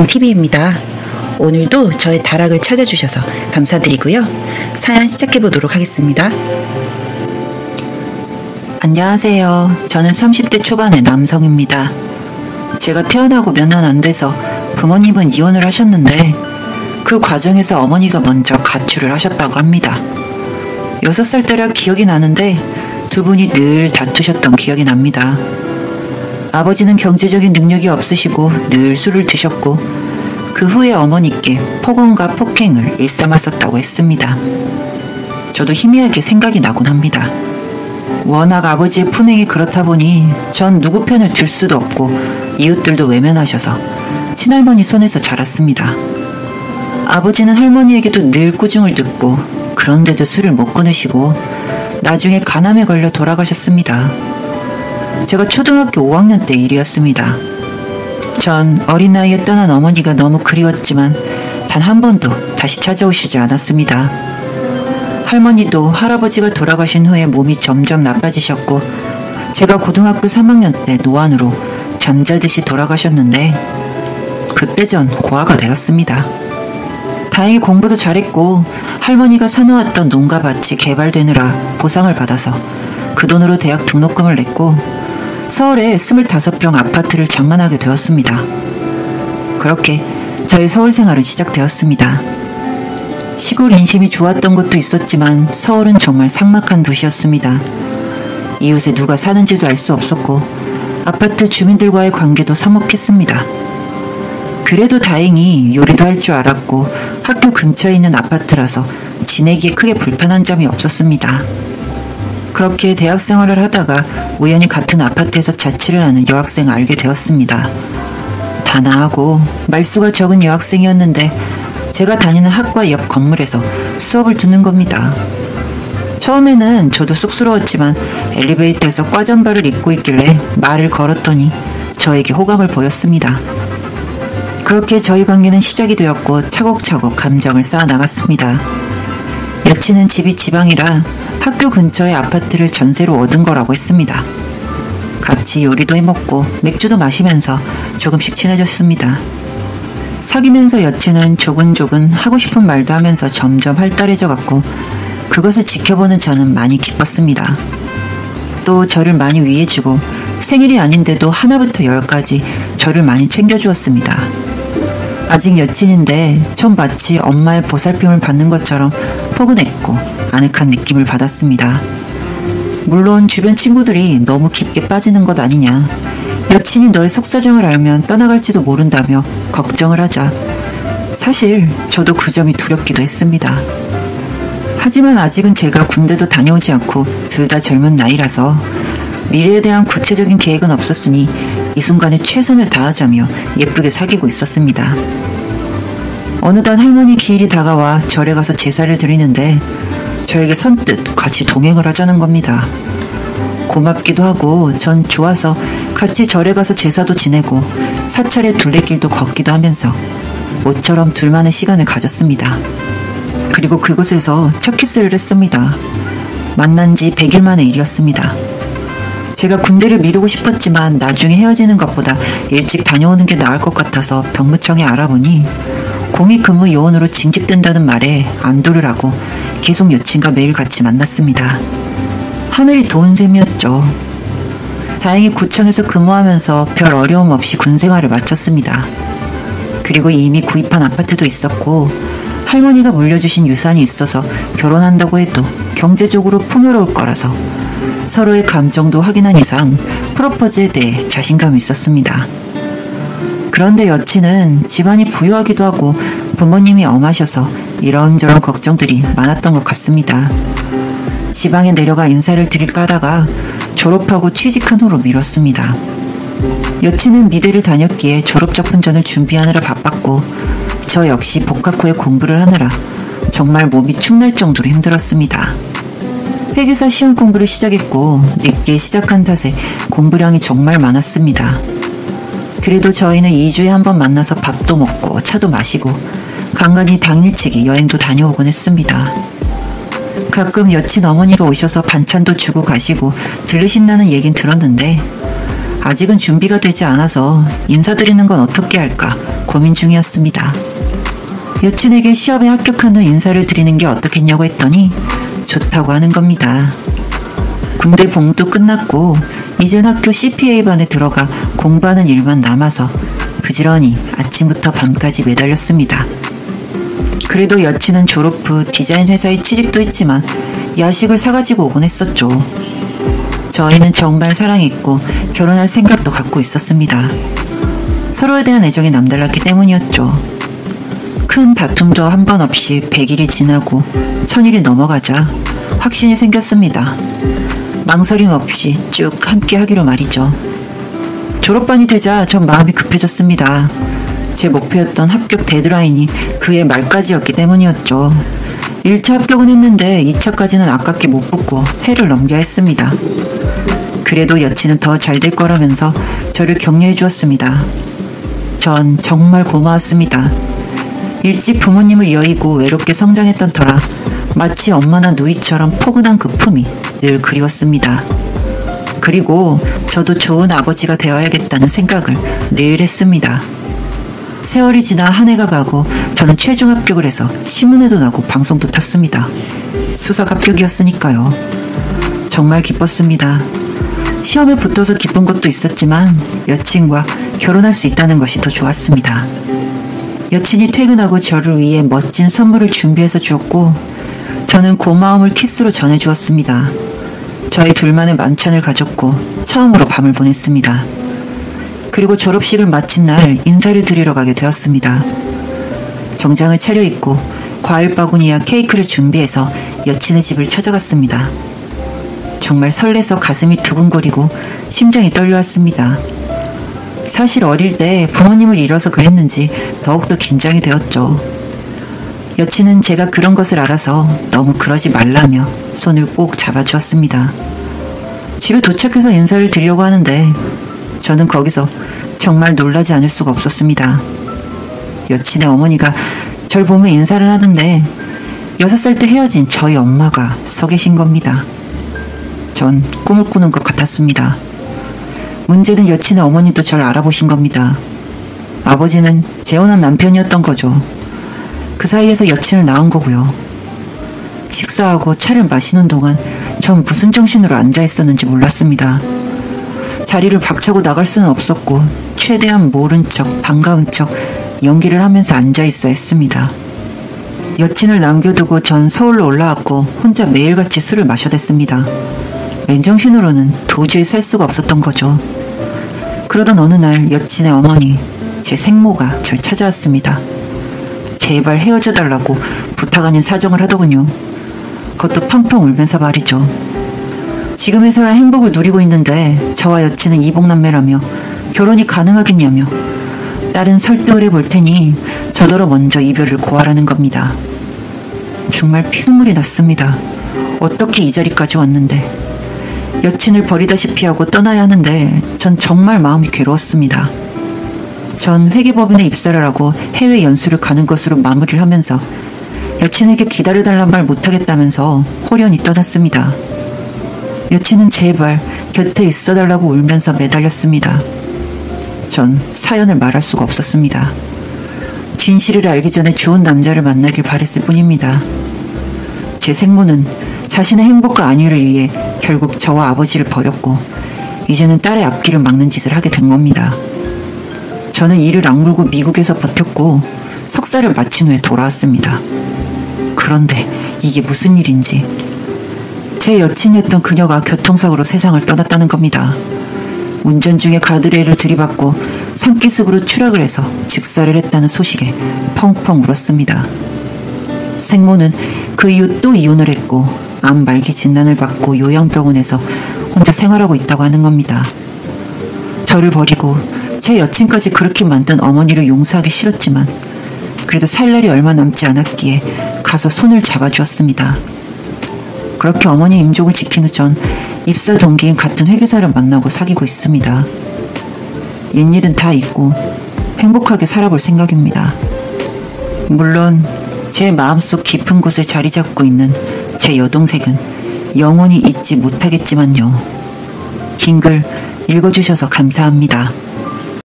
TV입니다. 오늘도 저의 다락을 찾아주셔서 감사드리고요. 사연 시작해보도록 하겠습니다. 안녕하세요. 저는 30대 초반의 남성입니다. 제가 태어나고 몇 년 안 돼서 부모님은 이혼을 하셨는데 그 과정에서 어머니가 먼저 가출을 하셨다고 합니다. 6살 때라 기억이 나는데 두 분이 늘 다투셨던 기억이 납니다. 아버지는 경제적인 능력이 없으시고 늘 술을 드셨고 그 후에 어머니께 폭언과 폭행을 일삼았었다고 했습니다. 저도 희미하게 생각이 나곤 합니다. 워낙 아버지의 품행이 그렇다 보니 전 누구 편을 들 수도 없고 이웃들도 외면하셔서 친할머니 손에서 자랐습니다. 아버지는 할머니에게도 늘 꾸중을 듣고 그런데도 술을 못 끊으시고 나중에 간암에 걸려 돌아가셨습니다. 제가 초등학교 5학년 때 일이었습니다. 전 어린 나이에 떠난 어머니가 너무 그리웠지만 단 한 번도 다시 찾아오시지 않았습니다. 할머니도 할아버지가 돌아가신 후에 몸이 점점 나빠지셨고 제가 고등학교 3학년 때 노안으로 잠자듯이 돌아가셨는데 그때 전 고아가 되었습니다. 다행히 공부도 잘했고 할머니가 사놓았던 농가밭이 개발되느라 보상을 받아서 그 돈으로 대학 등록금을 냈고 서울에 25평 아파트를 장만하게 되었습니다. 그렇게 저의 서울 생활은 시작되었습니다. 시골 인심이 좋았던 것도 있었지만 서울은 정말 삭막한 도시였습니다. 이웃에 누가 사는지도 알 수 없었고 아파트 주민들과의 관계도 서먹했습니다. 그래도 다행히 요리도 할 줄 알았고 학교 근처에 있는 아파트라서 지내기에 크게 불편한 점이 없었습니다. 그렇게 대학 생활을 하다가 우연히 같은 아파트에서 자취를 하는 여학생을 알게 되었습니다. 단아하고 말수가 적은 여학생이었는데 제가 다니는 학과 옆 건물에서 수업을 듣는 겁니다. 처음에는 저도 쑥스러웠지만 엘리베이터에서 과잠바를 입고 있길래 말을 걸었더니 저에게 호감을 보였습니다. 그렇게 저희 관계는 시작이 되었고 차곡차곡 감정을 쌓아나갔습니다. 여친은 집이 지방이라 학교 근처의 아파트를 전세로 얻은 거라고 했습니다. 같이 요리도 해먹고 맥주도 마시면서 조금씩 친해졌습니다. 사귀면서 여친은 조근조근 하고 싶은 말도 하면서 점점 활달해져 갔고 그것을 지켜보는 저는 많이 기뻤습니다. 또 저를 많이 위해주고 생일이 아닌데도 하나부터 10까지 저를 많이 챙겨주었습니다. 아직 여친인데 전 마치 엄마의 보살핌을 받는 것처럼 포근했고 아늑한 느낌을 받았습니다. 물론 주변 친구들이 너무 깊게 빠지는 것 아니냐, 여친이 너의 속사정을 알면 떠나갈지도 모른다며 걱정을 하자 사실 저도 그 점이 두렵기도 했습니다. 하지만 아직은 제가 군대도 다녀오지 않고 둘 다 젊은 나이라서 미래에 대한 구체적인 계획은 없었으니 이 순간에 최선을 다하자며 예쁘게 사귀고 있었습니다. 어느덧 할머니 기일이 다가와 절에 가서 제사를 드리는데 저에게 선뜻 같이 동행을 하자는 겁니다. 고맙기도 하고 전 좋아서 같이 절에 가서 제사도 지내고 사찰의 둘레길도 걷기도 하면서 모처럼 둘만의 시간을 가졌습니다. 그리고 그곳에서 첫 키스를 했습니다. 만난 지 100일 만의 일이었습니다. 제가 군대를 미루고 싶었지만 나중에 헤어지는 것보다 일찍 다녀오는 게 나을 것 같아서 병무청에 알아보니 공익근무 요원으로 징집된다는 말에 안도를 하고 계속 여친과 매일 같이 만났습니다. 하늘이 도운 셈이었죠. 다행히 구청에서 근무하면서 별 어려움 없이 군생활을 마쳤습니다. 그리고 이미 구입한 아파트도 있었고 할머니가 물려주신 유산이 있어서 결혼한다고 해도 경제적으로 풍요로울 거라서 서로의 감정도 확인한 이상 프로포즈에 대해 자신감이 있었습니다. 그런데 여친은 집안이 부유하기도 하고 부모님이 엄하셔서 이런저런 걱정들이 많았던 것 같습니다. 지방에 내려가 인사를 드릴까 하다가 졸업하고 취직한 후로 미뤘습니다. 여친은 미대를 다녔기에 졸업 작품전을 준비하느라 바빴고 저 역시 복학 후에 공부를 하느라 정말 몸이 축날 정도로 힘들었습니다. 회계사 시험 공부를 시작했고 늦게 시작한 탓에 공부량이 정말 많았습니다. 그래도 저희는 2주에 한 번 만나서 밥도 먹고 차도 마시고 간간히 당일치기 여행도 다녀오곤 했습니다. 가끔 여친 어머니가 오셔서 반찬도 주고 가시고 들르신다는 얘긴 들었는데 아직은 준비가 되지 않아서 인사드리는 건 어떻게 할까 고민 중이었습니다. 여친에게 시험에 합격한 후 인사를 드리는 게 어떻겠냐고 했더니 좋다고 하는 겁니다. 군대 복무도 끝났고 이젠 학교 CPA반에 들어가 공부하는 일만 남아서 부지런히 아침부터 밤까지 매달렸습니다. 그래도 여친은 졸업 후 디자인 회사에 취직도 했지만 야식을 사가지고 오곤 했었죠. 저희는 정말 사랑했고 결혼할 생각도 갖고 있었습니다. 서로에 대한 애정이 남달랐기 때문이었죠. 큰 다툼도 한 번 없이 100일이 지나고 1000일이 넘어가자 확신이 생겼습니다. 망설임 없이 쭉 함께 하기로 말이죠. 졸업반이 되자 전 마음이 급해졌습니다. 제 목표였던 합격 데드라인이 그해 말까지였기 때문이었죠. 1차 합격은 했는데 2차까지는 아깝게 못 붙고 해를 넘겨야 했습니다. 그래도 여친은 더 잘 될 거라면서 저를 격려해 주었습니다. 전 정말 고마웠습니다. 일찍 부모님을 여의고 외롭게 성장했던 터라 마치 엄마나 누이처럼 포근한 그 품이 늘 그리웠습니다. 그리고 저도 좋은 아버지가 되어야겠다는 생각을 늘 했습니다. 세월이 지나 한 해가 가고 저는 최종 합격을 해서 신문에도 나고 방송도 탔습니다. 수석 합격이었으니까요. 정말 기뻤습니다. 시험에 붙어서 기쁜 것도 있었지만 여친과 결혼할 수 있다는 것이 더 좋았습니다. 여친이 퇴근하고 저를 위해 멋진 선물을 준비해서 주었고 저는 고마움을 키스로 전해주었습니다. 저희 둘만의 만찬을 가졌고 처음으로 밤을 보냈습니다. 그리고 졸업식을 마친 날 인사를 드리러 가게 되었습니다. 정장을 차려입고 과일 바구니와 케이크를 준비해서 여친의 집을 찾아갔습니다. 정말 설레서 가슴이 두근거리고 심장이 떨려왔습니다. 사실 어릴 때 부모님을 잃어서 그랬는지 더욱더 긴장이 되었죠. 여친은 제가 그런 것을 알아서 너무 그러지 말라며 손을 꼭 잡아주었습니다. 집에 도착해서 인사를 드리려고 하는데 저는 거기서 정말 놀라지 않을 수가 없었습니다. 여친의 어머니가 절 보며 인사를 하는데 6살 때 헤어진 저희 엄마가 서 계신 겁니다. 전 꿈을 꾸는 것 같았습니다. 문제는 여친의 어머니도 절 알아보신 겁니다. 아버지는 재혼한 남편이었던 거죠. 그 사이에서 여친을 낳은 거고요. 식사하고 차를 마시는 동안 전 무슨 정신으로 앉아있었는지 몰랐습니다. 자리를 박차고 나갈 수는 없었고 최대한 모른 척 반가운 척 연기를 하면서 앉아있어야 했습니다. 여친을 남겨두고 전 서울로 올라왔고 혼자 매일같이 술을 마셔댔습니다. 맨정신으로는 도저히 살 수가 없었던 거죠. 그러던 어느 날 여친의 어머니, 제 생모가 절 찾아왔습니다. 제발 헤어져달라고 부탁 아닌 사정을 하더군요. 그것도 펑펑 울면서 말이죠. 지금에서야 행복을 누리고 있는데 저와 여친은 이복남매라며 결혼이 가능하겠냐며 딸은 설득을 해볼 테니 저더러 먼저 이별을 고하라는 겁니다. 정말 피눈물이 났습니다. 어떻게 이 자리까지 왔는데. 여친을 버리다시피 하고 떠나야 하는데 전 정말 마음이 괴로웠습니다. 전 회계법인에 입사를 하고 해외 연수를 가는 것으로 마무리를 하면서 여친에게 기다려달란 말 못하겠다면서 홀연히 떠났습니다. 여친은 제발 곁에 있어달라고 울면서 매달렸습니다. 전 사연을 말할 수가 없었습니다. 진실을 알기 전에 좋은 남자를 만나길 바랬을 뿐입니다. 제 생모는 자신의 행복과 안위를 위해 결국 저와 아버지를 버렸고 이제는 딸의 앞길을 막는 짓을 하게 된 겁니다. 저는 이를 악물고 미국에서 버텼고 석사를 마친 후에 돌아왔습니다. 그런데 이게 무슨 일인지 제 여친이었던 그녀가 교통사고로 세상을 떠났다는 겁니다. 운전 중에 가드레일을 들이받고 산기슭으로 추락을 해서 직사를 했다는 소식에 펑펑 울었습니다. 생모는 그 이후 또 이혼을 했고 암 말기 진단을 받고 요양병원에서 혼자 생활하고 있다고 하는 겁니다. 저를 버리고 제 여친까지 그렇게 만든 어머니를 용서하기 싫었지만 그래도 살 날이 얼마 남지 않았기에 가서 손을 잡아주었습니다. 그렇게 어머니 임종을 지킨 후 전 입사 동기인 같은 회계사를 만나고 사귀고 있습니다. 옛일은 다 잊고 행복하게 살아볼 생각입니다. 물론 제 마음속 깊은 곳에 자리 잡고 있는 제 여동생은 영원히 잊지 못하겠지만요. 긴 글 읽어주셔서 감사합니다.